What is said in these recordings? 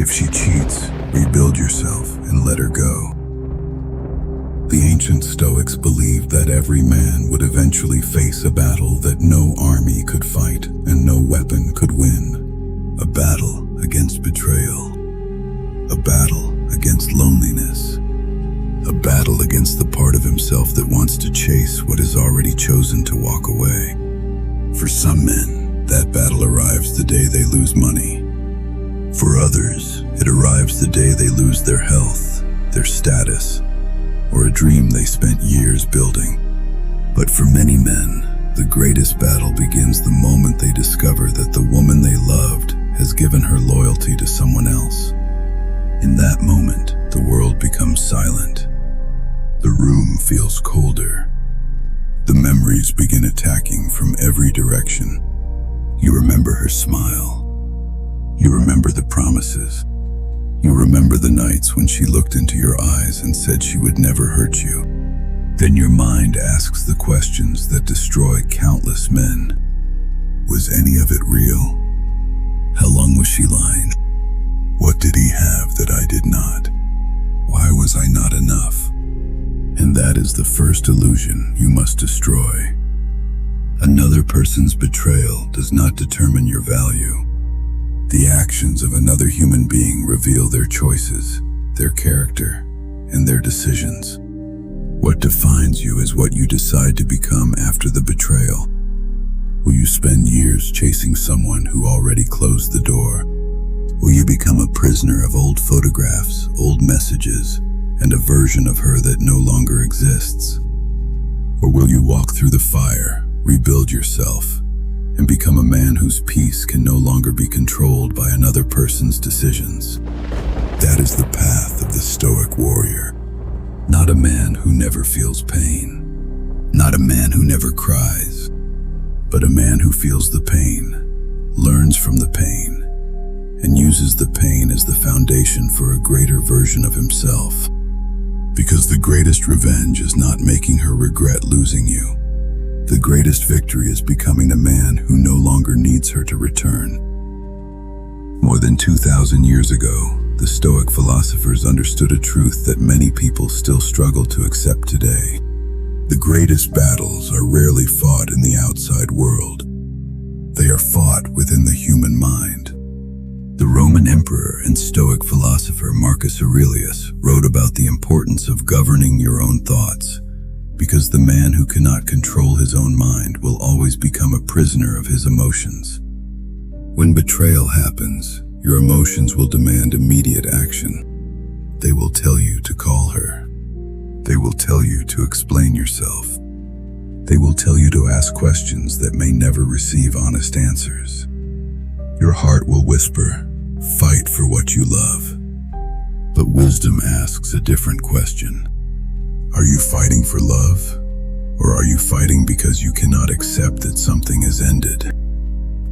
If she cheats, rebuild yourself and let her go. The ancient Stoics believed that every man would eventually face a battle that no army could fight and no weapon could win. A battle against betrayal. A battle against loneliness. A battle against the part of himself that wants to chase what has already chosen to walk away. For some men, that battle arrives the day they lose money. For others, it arrives the day they lose their health, their status, or a dream they spent years building. But for many men, the greatest battle begins the moment they discover that the woman they loved has given her loyalty to someone else. In that moment, the world becomes silent. The room feels colder. The memories begin attacking from every direction. You remember her smile. You remember the promises. You remember the nights when she looked into your eyes and said she would never hurt you. Then your mind asks the questions that destroy countless men. Was any of it real? How long was she lying? What did he have that I did not? Why was I not enough? And that is the first illusion you must destroy. Another person's betrayal does not determine your value. The actions of another human being reveal their choices, their character, and their decisions. What defines you is what you decide to become after the betrayal. Will you spend years chasing someone who already closed the door? Will you become a prisoner of old photographs, old messages, and a version of her that no longer exists? Or will you walk through the fire, rebuild yourself, and become a man whose peace can no longer be controlled by another person's decisions? That is the path of the Stoic warrior. Not a man who never feels pain. Not a man who never cries. But a man who feels the pain, learns from the pain, and uses the pain as the foundation for a greater version of himself. Because the greatest revenge is not making her regret losing you. The greatest victory is becoming a man who no longer needs her to return. More than 2,000 years ago, the Stoic philosophers understood a truth that many people still struggle to accept today. The greatest battles are rarely fought in the outside world. They are fought within the human mind. The Roman emperor and Stoic philosopher Marcus Aurelius wrote about the importance of governing your own thoughts, because the man who cannot control his own mind will always become a prisoner of his emotions. When betrayal happens, your emotions will demand immediate action. They will tell you to call her. They will tell you to explain yourself. They will tell you to ask questions that may never receive honest answers. Your heart will whisper, "Fight for what you love." But wisdom asks a different question. Are you fighting for love? Or are you fighting because you cannot accept that something has ended?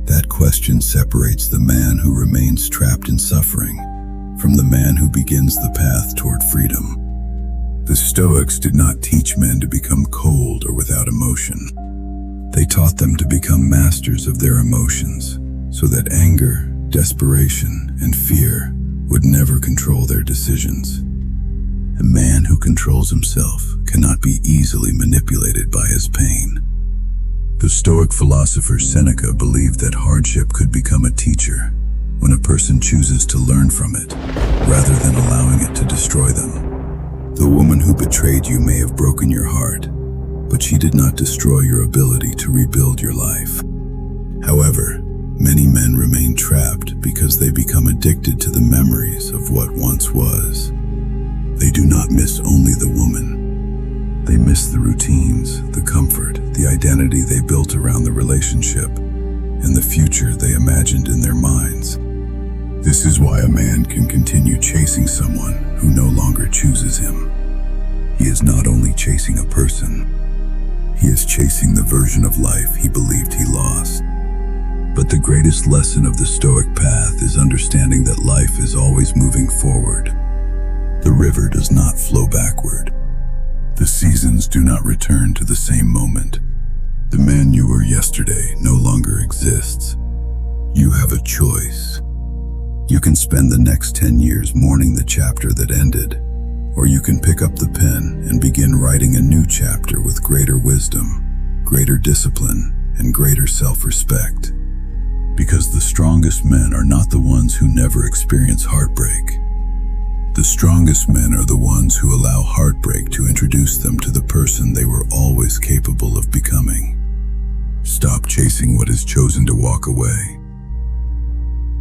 That question separates the man who remains trapped in suffering from the man who begins the path toward freedom. The Stoics did not teach men to become cold or without emotion. They taught them to become masters of their emotions, so that anger, desperation, and fear would never control their decisions. A man who controls himself cannot be easily manipulated by his pain. The Stoic philosopher Seneca believed that hardship could become a teacher when a person chooses to learn from it, rather than allowing it to destroy them. The woman who betrayed you may have broken your heart, but she did not destroy your ability to rebuild your life. However, many men remain trapped because they become addicted to the memories of what once was. They do not miss only the woman. They miss the routines, the comfort, the identity they built around the relationship, and the future they imagined in their minds. This is why a man can continue chasing someone who no longer chooses him. He is not only chasing a person, he is chasing the version of life he believed he lost. But the greatest lesson of the Stoic path is understanding that life is always moving forward. The river does not flow backward. The seasons do not return to the same moment. The man you were yesterday no longer exists. You have a choice. You can spend the next 10 years mourning the chapter that ended, or you can pick up the pen and begin writing a new chapter with greater wisdom, greater discipline, and greater self-respect. Because the strongest men are not the ones who never experience heartbreak. The strongest men are the ones who allow heartbreak to introduce them to the person they were always capable of becoming. Stop chasing what is chosen to walk away.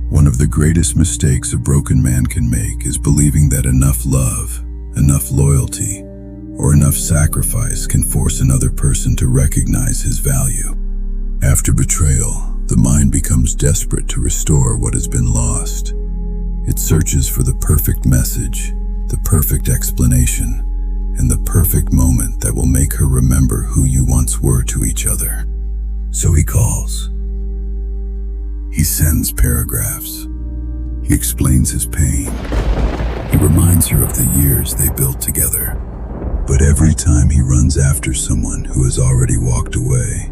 One of the greatest mistakes a broken man can make is believing that enough love, enough loyalty, or enough sacrifice can force another person to recognize his value. After betrayal, the mind becomes desperate to restore what has been lost. It searches for the perfect message, the perfect explanation, and the perfect moment that will make her remember who you once were to each other. So he calls. He sends paragraphs. He explains his pain. He reminds her of the years they built together. But every time he runs after someone who has already walked away,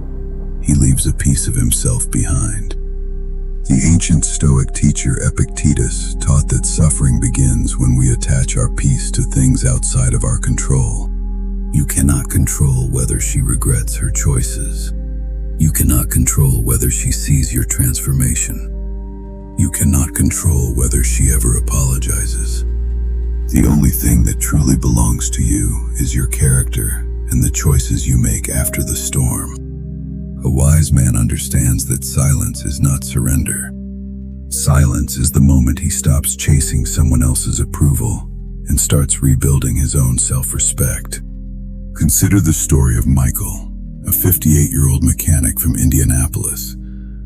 he leaves a piece of himself behind. The ancient Stoic teacher Epictetus taught that suffering begins when we attach our peace to things outside of our control. You cannot control whether she regrets her choices. You cannot control whether she sees your transformation. You cannot control whether she ever apologizes. The only thing that truly belongs to you is your character and the choices you make after the storm. A wise man understands that silence is not surrender. Silence is the moment he stops chasing someone else's approval and starts rebuilding his own self-respect. Consider the story of Michael, a 58-year-old mechanic from Indianapolis,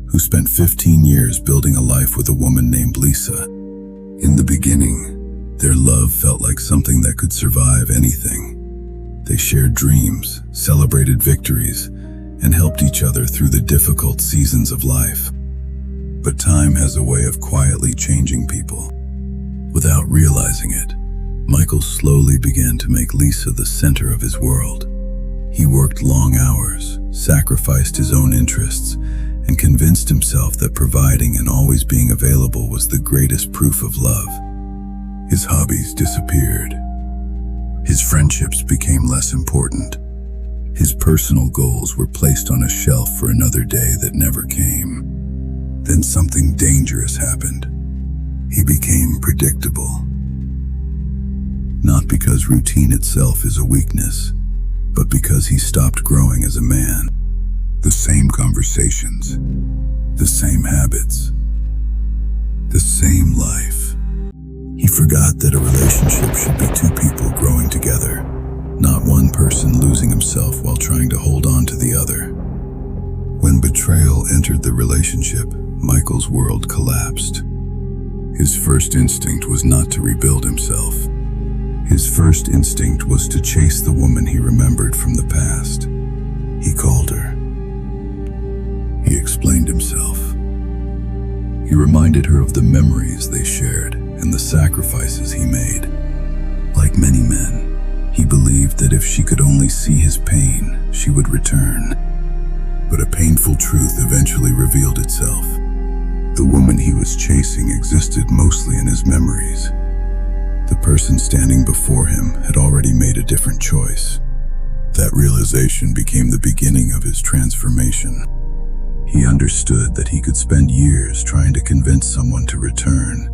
who spent 15 years building a life with a woman named Lisa. In the beginning, their love felt like something that could survive anything. They shared dreams, celebrated victories, and helped each other through the difficult seasons of life. But time has a way of quietly changing people. Without realizing it, Michael slowly began to make Lisa the center of his world. He worked long hours, sacrificed his own interests, and convinced himself that providing and always being available was the greatest proof of love. His hobbies disappeared. His friendships became less important. His personal goals were placed on a shelf for another day that never came. Then something dangerous happened. He became predictable. Not because routine itself is a weakness, but because he stopped growing as a man. The same conversations, the same habits, the same life. He forgot that a relationship should be two people growing together, not one person losing himself while trying to hold on to the other. When betrayal entered the relationship, Michael's world collapsed. His first instinct was not to rebuild himself. His first instinct was to chase the woman he remembered from the past. He called her. He explained himself. He reminded her of the memories they shared and the sacrifices he made. Like many men, he believed that if she could only see his pain, she would return. But a painful truth eventually revealed itself. The woman he was chasing existed mostly in his memories. The person standing before him had already made a different choice. That realization became the beginning of his transformation. He understood that he could spend years trying to convince someone to return,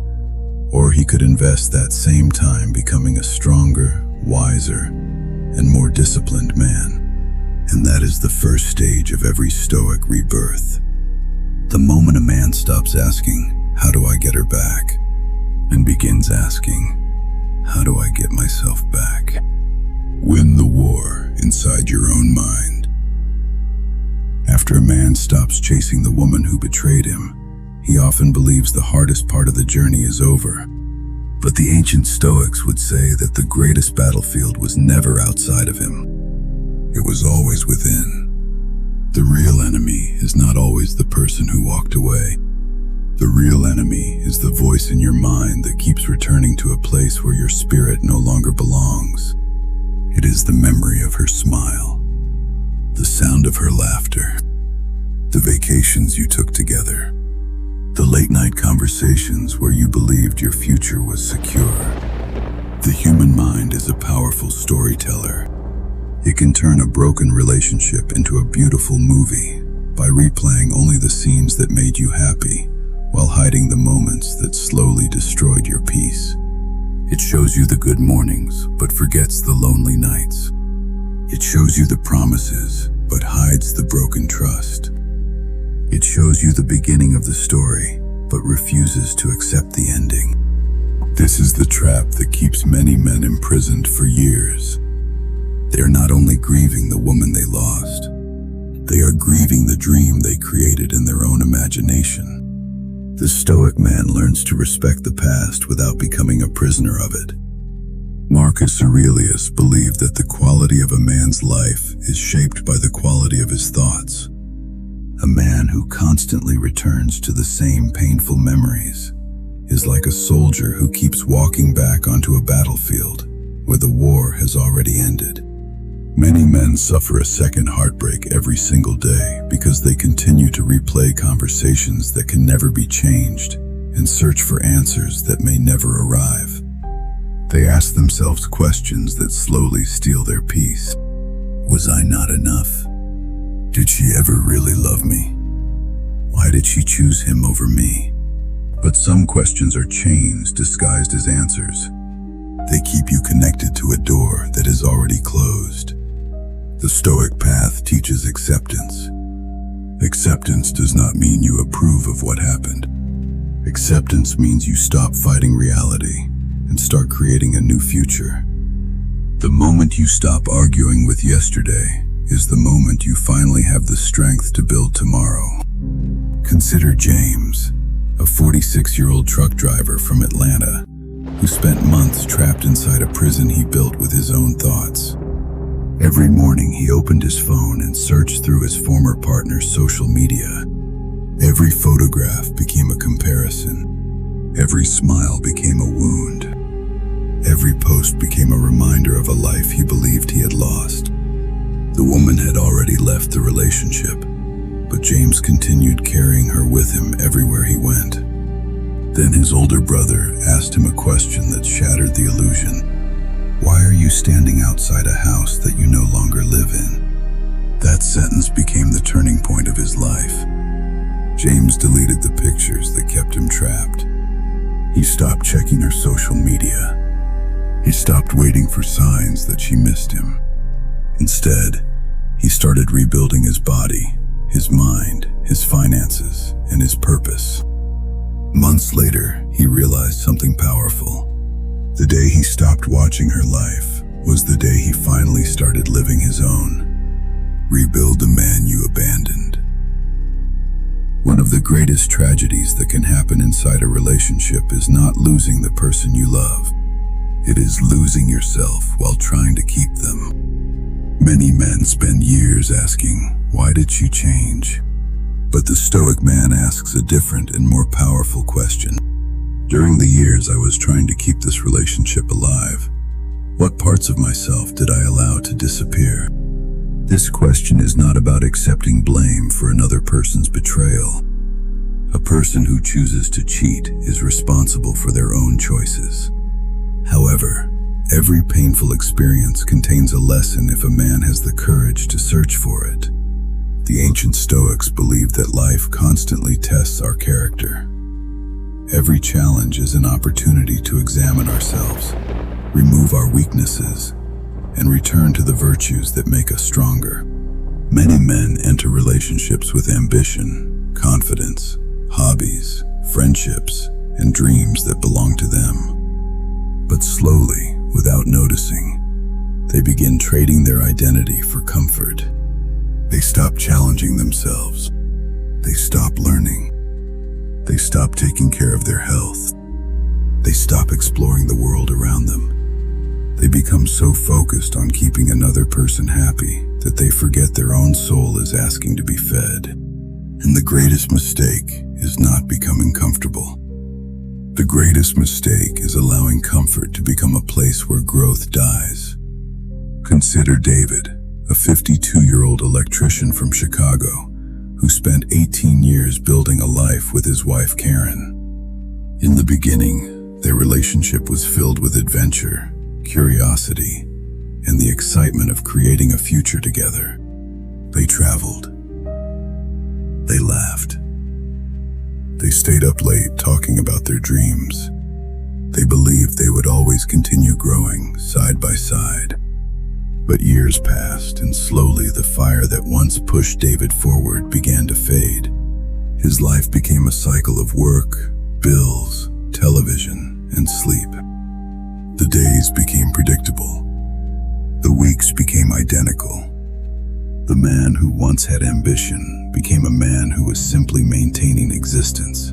or he could invest that same time becoming a stronger, wiser, and more disciplined man. And that is the first stage of every Stoic rebirth. The moment a man stops asking, "How do I get her back?" and begins asking, "How do I get myself back?" Win the war inside your own mind. After a man stops chasing the woman who betrayed him, he often believes the hardest part of the journey is over. But the ancient Stoics would say that the greatest battlefield was never outside of him. It was always within. The real enemy is not always the person who walked away. The real enemy is the voice in your mind that keeps returning to a place where your spirit no longer belongs. It is the memory of her smile, the sound of her laughter, the vacations you took together, The late-night conversations where you believed your future was secure. The human mind is a powerful storyteller. It can turn a broken relationship into a beautiful movie by replaying only the scenes that made you happy, while hiding the moments that slowly destroyed your peace. It shows you the good mornings, but forgets the lonely nights. It shows you the promises, but hides the broken trust. It shows you the beginning of the story, but refuses to accept the ending. This is the trap that keeps many men imprisoned for years. They are not only grieving the woman they lost, they are grieving the dream they created in their own imagination. The Stoic man learns to respect the past without becoming a prisoner of it. Marcus Aurelius believed that the quality of a man's life is shaped by the quality of his thoughts. A man who constantly returns to the same painful memories is like a soldier who keeps walking back onto a battlefield where the war has already ended. Many men suffer a second heartbreak every single day because they continue to replay conversations that can never be changed and search for answers that may never arrive. They ask themselves questions that slowly steal their peace. Was I not enough? Did she ever really love me? Why did she choose him over me? But some questions are chains disguised as answers. They keep you connected to a door that is already closed. The Stoic path teaches acceptance. Acceptance does not mean you approve of what happened. Acceptance means you stop fighting reality and start creating a new future. The moment you stop arguing with yesterday is the moment you finally have the strength to build tomorrow. Consider James, a 46-year-old truck driver from Atlanta who spent months trapped inside a prison he built with his own thoughts. Every morning he opened his phone and searched through his former partner's social media. Every photograph became a comparison. Every smile became a wound. Every post became a reminder of a life he believed he had lost. The woman had already left the relationship, but James continued carrying her with him everywhere he went. Then his older brother asked him a question that shattered the illusion. Why are you standing outside a house that you no longer live in? That sentence became the turning point of his life. James deleted the pictures that kept him trapped. He stopped checking her social media. He stopped waiting for signs that she missed him. Instead, he started rebuilding his body, his mind, his finances, and his purpose. Months later, he realized something powerful. The day he stopped watching her life was the day he finally started living his own. Rebuild the man you abandoned. One of the greatest tragedies that can happen inside a relationship is not losing the person you love. It is losing yourself while trying to keep them. Many men spend years asking, why did she change? But the Stoic man asks a different and more powerful question. During the years I was trying to keep this relationship alive, what parts of myself did I allow to disappear? This question is not about accepting blame for another person's betrayal. A person who chooses to cheat is responsible for their own choices. However, every painful experience contains a lesson if a man has the courage to search for it. The ancient Stoics believed that life constantly tests our character. Every challenge is an opportunity to examine ourselves, remove our weaknesses, and return to the virtues that make us stronger. Many men enter relationships with ambition, confidence, hobbies, friendships, and dreams that belong to them. But slowly, without noticing, they begin trading their identity for comfort. They stop challenging themselves. They stop learning. They stop taking care of their health. They stop exploring the world around them. They become so focused on keeping another person happy that they forget their own soul is asking to be fed. And the greatest mistake is not becoming comfortable. The greatest mistake is allowing comfort to become a place where growth dies. Consider David, a 52-year-old electrician from Chicago, who spent 18 years building a life with his wife Karen. In the beginning, their relationship was filled with adventure, curiosity, and the excitement of creating a future together. They traveled. They laughed. They stayed up late talking about their dreams. They believed they would always continue growing side by side. But years passed, and slowly the fire that once pushed David forward began to fade. His life became a cycle of work, bills, television, and sleep. The days became predictable. The weeks became identical. The man who once had ambition became a man who was simply maintaining existence.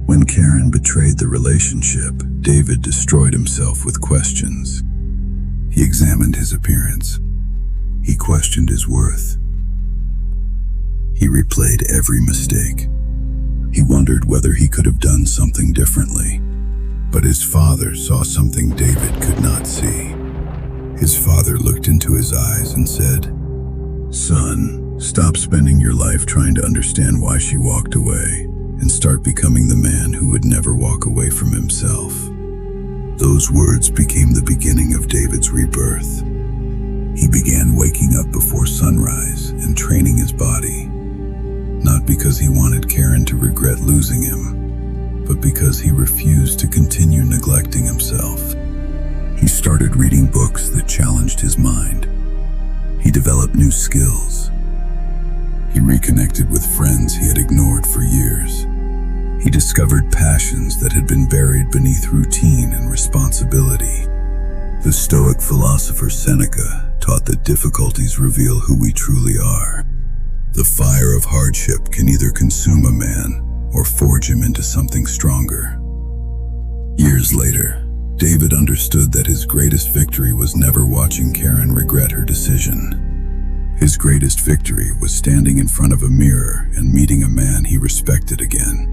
When Karen betrayed the relationship, David destroyed himself with questions. He examined his appearance. He questioned his worth. He replayed every mistake. He wondered whether he could have done something differently. But his father saw something David could not see. His father looked into his eyes and said, "Son, stop spending your life trying to understand why she walked away, and start becoming the man who would never walk away from himself." Those words became the beginning of David's rebirth. He began waking up before sunrise and training his body, not because he wanted Karen to regret losing him, but because he refused to continue neglecting himself. He started reading books that challenged his mind. He developed new skills. He reconnected with friends he had ignored for years. He discovered passions that had been buried beneath routine and responsibility. The Stoic philosopher Seneca taught that difficulties reveal who we truly are. The fire of hardship can either consume a man or forge him into something stronger. Years later, David understood that his greatest victory was never watching Karen regret her decision. His greatest victory was standing in front of a mirror and meeting a man he respected again.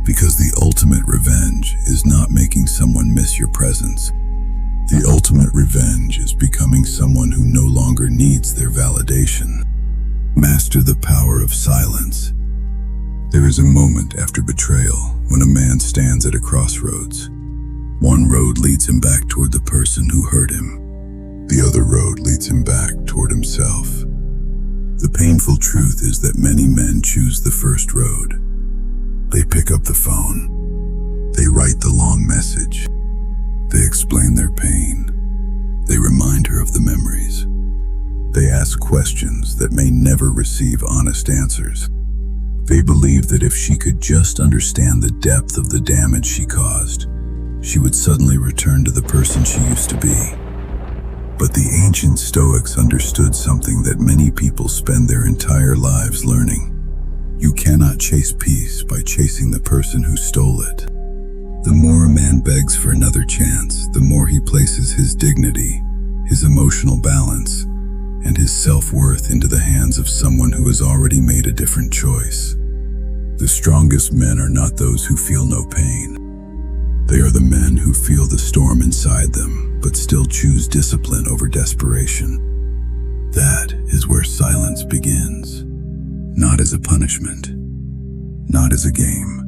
Because the ultimate revenge is not making someone miss your presence. The ultimate revenge is becoming someone who no longer needs their validation. Master the power of silence. There is a moment after betrayal when a man stands at a crossroads. One road leads him back toward the person who hurt him. The other road leads him back toward himself. The painful truth is that many men choose the first road. They pick up the phone. They write the long message. They explain their pain. They remind her of the memories. They ask questions that may never receive honest answers. They believe that if she could just understand the depth of the damage she caused, she would suddenly return to the person she used to be. But the ancient Stoics understood something that many people spend their entire lives learning. You cannot chase peace by chasing the person who stole it. The more a man begs for another chance, the more he places his dignity, his emotional balance, and his self-worth into the hands of someone who has already made a different choice. The strongest men are not those who feel no pain. They are the men who feel the storm inside them, but still choose discipline over desperation. That is where silence begins. Not as a punishment, not as a game,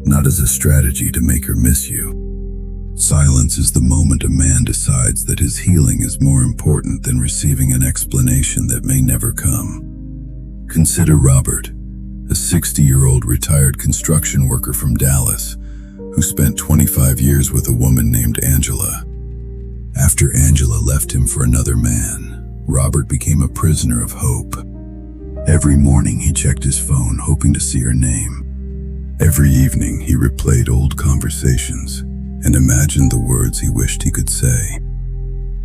not as a strategy to make her miss you. Silence is the moment a man decides that his healing is more important than receiving an explanation that may never come. Consider Robert, a 60-year-old retired construction worker from Dallas, who spent 25 years with a woman named Angela. After Angela left him for another man, Robert became a prisoner of hope. Every morning he checked his phone, hoping to see her name. Every evening he replayed old conversations and imagined the words he wished he could say.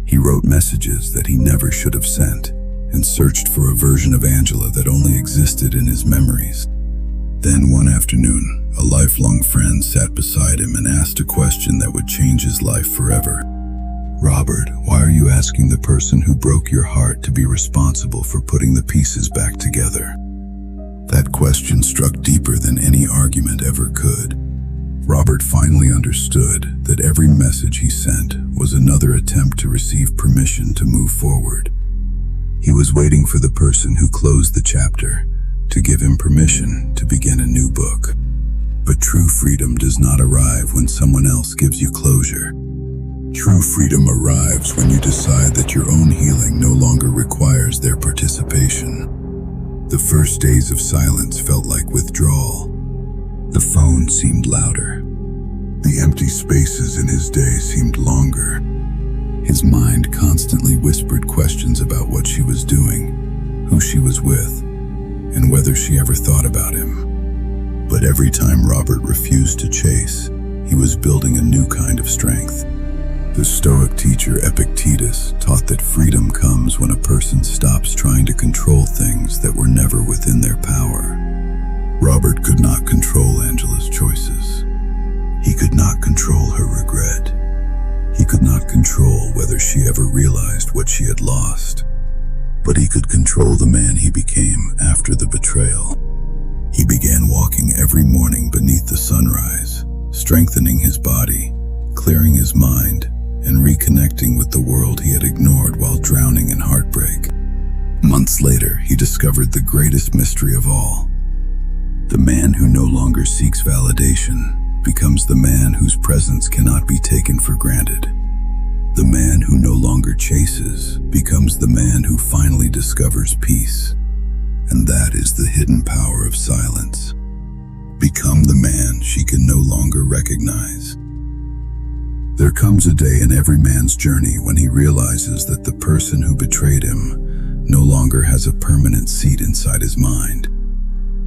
He wrote messages that he never should have sent and searched for a version of Angela that only existed in his memories. Then one afternoon, a lifelong friend sat beside him and asked a question that would change his life forever. "Robert, why are you asking the person who broke your heart to be responsible for putting the pieces back together?" That question struck deeper than any argument ever could. Robert finally understood that every message he sent was another attempt to receive permission to move forward. He was waiting for the person who closed the chapter, to give him permission to begin a new book. But true freedom does not arrive when someone else gives you closure. True freedom arrives when you decide that your own healing no longer requires their participation. The first days of silence felt like withdrawal. The phone seemed louder. The empty spaces in his day seemed longer. His mind constantly whispered questions about what she was doing, who she was with, and whether she ever thought about him. But every time Robert refused to chase, he was building a new kind of strength. The Stoic teacher Epictetus taught that freedom comes when a person stops trying to control things that were never within their power. Robert could not control Angela's choices. He could not control her regret. He could not control whether she ever realized what she had lost. But he could control the man he became after the betrayal. He began walking every morning beneath the sunrise, strengthening his body, clearing his mind, and reconnecting with the world he had ignored while drowning in heartbreak. Months later, he discovered the greatest mystery of all. The man who no longer seeks validation becomes the man whose presence cannot be taken for granted. The man who no longer chases becomes the man who finally discovers peace. And that is the hidden power of silence. Become the man she can no longer recognize. There comes a day in every man's journey when he realizes that the person who betrayed him no longer has a permanent seat inside his mind.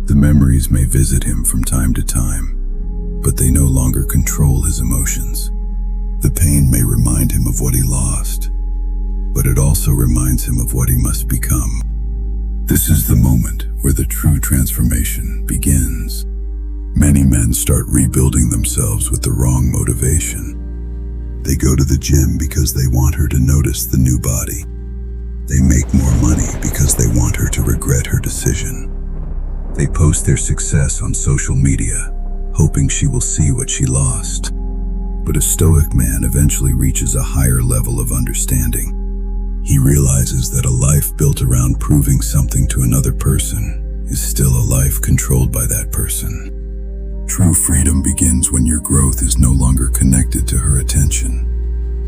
The memories may visit him from time to time, but they no longer control his emotions. The pain may remind him of what he lost, but it also reminds him of what he must become. This is the moment where the true transformation begins. Many men start rebuilding themselves with the wrong motivation. They go to the gym because they want her to notice the new body. They make more money because they want her to regret her decision. They post their success on social media, hoping she will see what she lost. But a Stoic man eventually reaches a higher level of understanding. He realizes that a life built around proving something to another person is still a life controlled by that person. True freedom begins when your growth is no longer connected to her attention.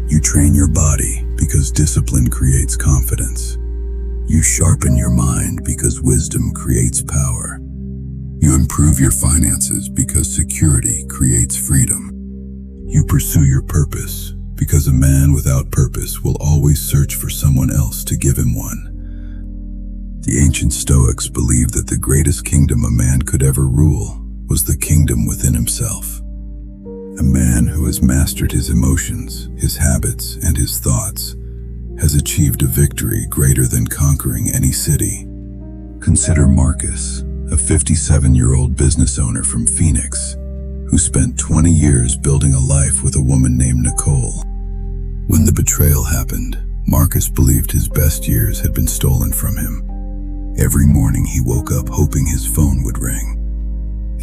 You train your body because discipline creates confidence. You sharpen your mind because wisdom creates power. You improve your finances because security creates freedom. You pursue your purpose because a man without purpose will always search for someone else to give him one. The ancient Stoics believed that the greatest kingdom a man could ever rule was the kingdom within himself. A man who has mastered his emotions, his habits, and his thoughts has achieved a victory greater than conquering any city. Consider Marcus, a 57-year-old business owner from Phoenix, who spent 20 years building a life with a woman named Nicole. When the betrayal happened, Marcus believed his best years had been stolen from him. Every morning he woke up hoping his phone would ring.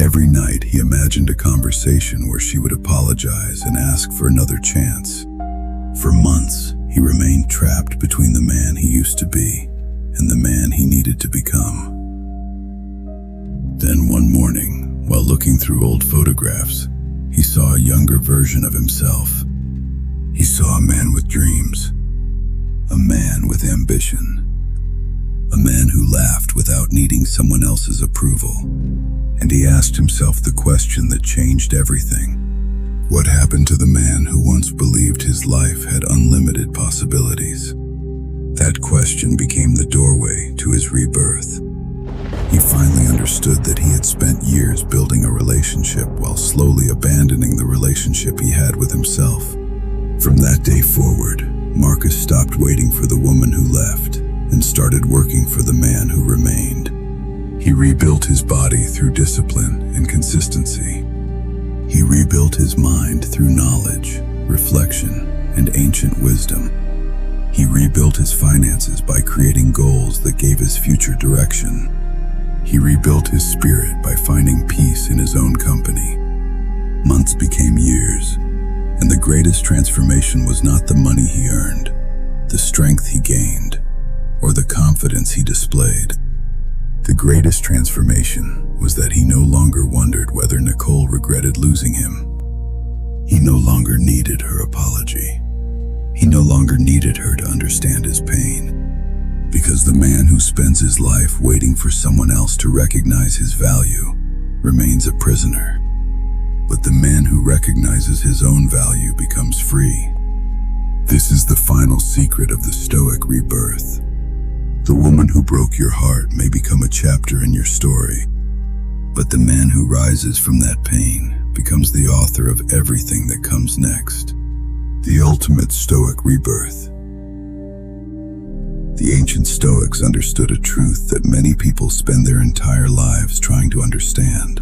Every night he imagined a conversation where she would apologize and ask for another chance. For months, he remained trapped between the man he used to be and the man he needed to become. Then one morning, while looking through old photographs, he saw a younger version of himself. He saw a man with dreams, a man with ambition, a man who laughed without needing someone else's approval. And he asked himself the question that changed everything. What happened to the man who once believed his life had unlimited possibilities? That question became the doorway to his rebirth. He finally understood that he had spent years building a relationship while slowly abandoning the relationship he had with himself. From that day forward, Marcus stopped waiting for the woman who left and started working for the man who remained. He rebuilt his body through discipline and consistency. He rebuilt his mind through knowledge, reflection, and ancient wisdom. He rebuilt his finances by creating goals that gave his future direction. He rebuilt his spirit by finding peace in his own company. Months became years, and the greatest transformation was not the money he earned, the strength he gained, or the confidence he displayed. The greatest transformation was that he no longer wondered whether Nicole regretted losing him. He no longer needed her apology. He no longer needed her to understand his pain. Because the man who spends his life waiting for someone else to recognize his value remains a prisoner. But the man who recognizes his own value becomes free. This is the final secret of the Stoic rebirth. The woman who broke your heart may become a chapter in your story, but the man who rises from that pain becomes the author of everything that comes next. The ultimate Stoic rebirth. The ancient Stoics understood a truth that many people spend their entire lives trying to understand.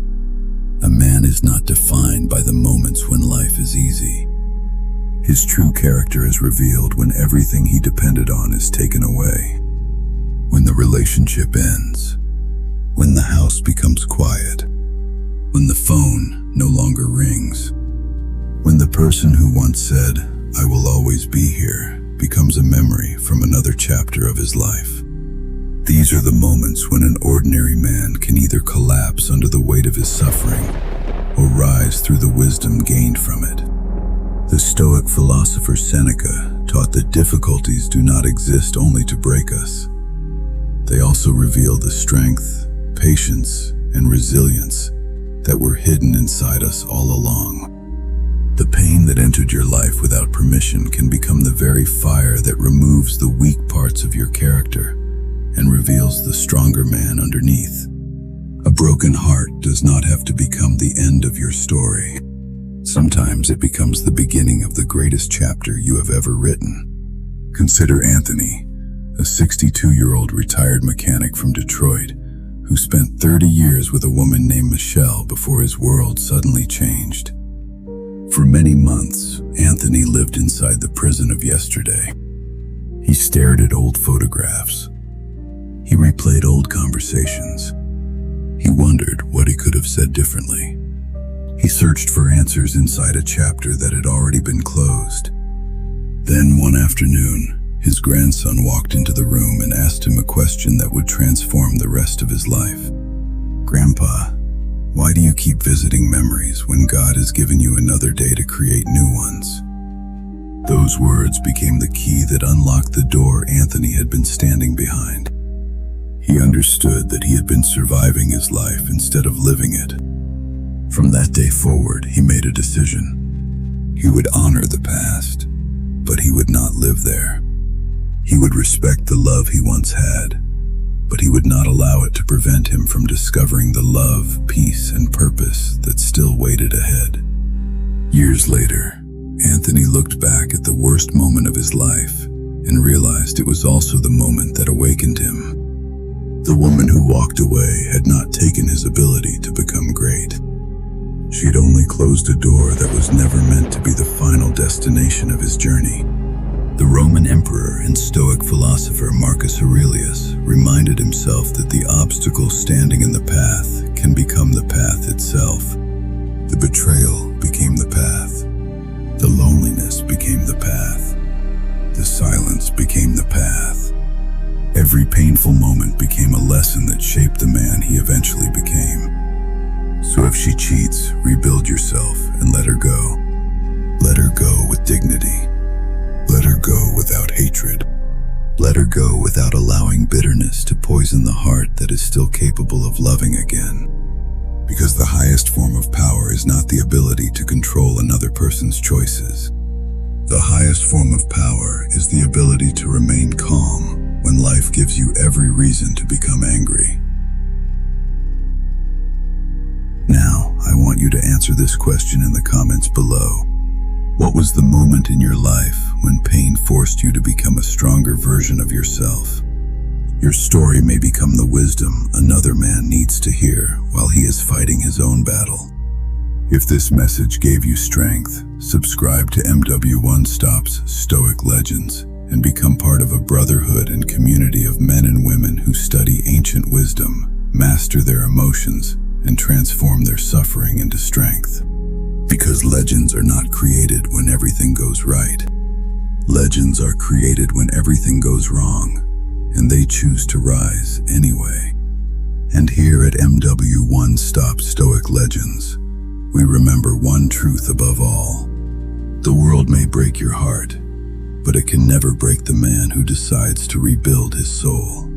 A man is not defined by the moments when life is easy. His true character is revealed when everything he depended on is taken away. When the relationship ends, when the house becomes quiet, when the phone no longer rings, when the person who once said, "I will always be here," becomes a memory from another chapter of his life. These are the moments when an ordinary man can either collapse under the weight of his suffering or rise through the wisdom gained from it. The Stoic philosopher Seneca taught that difficulties do not exist only to break us. They also reveal the strength, patience, and resilience that were hidden inside us all along. The pain that entered your life without permission can become the very fire that removes the weak parts of your character and reveals the stronger man underneath. A broken heart does not have to become the end of your story. Sometimes it becomes the beginning of the greatest chapter you have ever written. Consider Anthony, a 62-year-old retired mechanic from Detroit who spent 30 years with a woman named Michelle before his world suddenly changed. For many months, Anthony lived inside the prison of yesterday. He stared at old photographs. He replayed old conversations. He wondered what he could have said differently. He searched for answers inside a chapter that had already been closed. Then one afternoon, his grandson walked into the room and asked him a question that would transform the rest of his life. "Grandpa, why do you keep visiting memories when God has given you another day to create new ones?" Those words became the key that unlocked the door Anthony had been standing behind. He understood that he had been surviving his life instead of living it. From that day forward, he made a decision. He would honor the past, but he would not live there. He would respect the love he once had, but he would not allow it to prevent him from discovering the love, peace, and purpose that still waited ahead. Years later, Anthony looked back at the worst moment of his life and realized it was also the moment that awakened him. The woman who walked away had not taken his ability to become great. She had only closed a door that was never meant to be the final destination of his journey. The Roman emperor and Stoic philosopher Marcus Aurelius reminded himself that the obstacle standing in the path can become the path itself. The betrayal became the path. The loneliness became the path. The silence became the path. Every painful moment became a lesson that shaped the man he eventually became. So if she cheats, rebuild yourself and let her go. Let her go with dignity. Let her go without hatred. Let her go without allowing bitterness to poison the heart that is still capable of loving again. Because the highest form of power is not the ability to control another person's choices. The highest form of power is the ability to remain calm when life gives you every reason to become angry. Now, I want you to answer this question in the comments below. What was the moment in your life when pain forced you to become a stronger version of yourself? Your story may become the wisdom another man needs to hear while he is fighting his own battle. If this message gave you strength, subscribe to MW One Stop's Stoic Legends and become part of a brotherhood and community of men and women who study ancient wisdom, master their emotions, and transform their suffering into strength. Because legends are not created when everything goes right. Legends are created when everything goes wrong, and they choose to rise anyway. And here at MW One Stop Stoic Legends, we remember one truth above all. The world may break your heart, but it can never break the man who decides to rebuild his soul.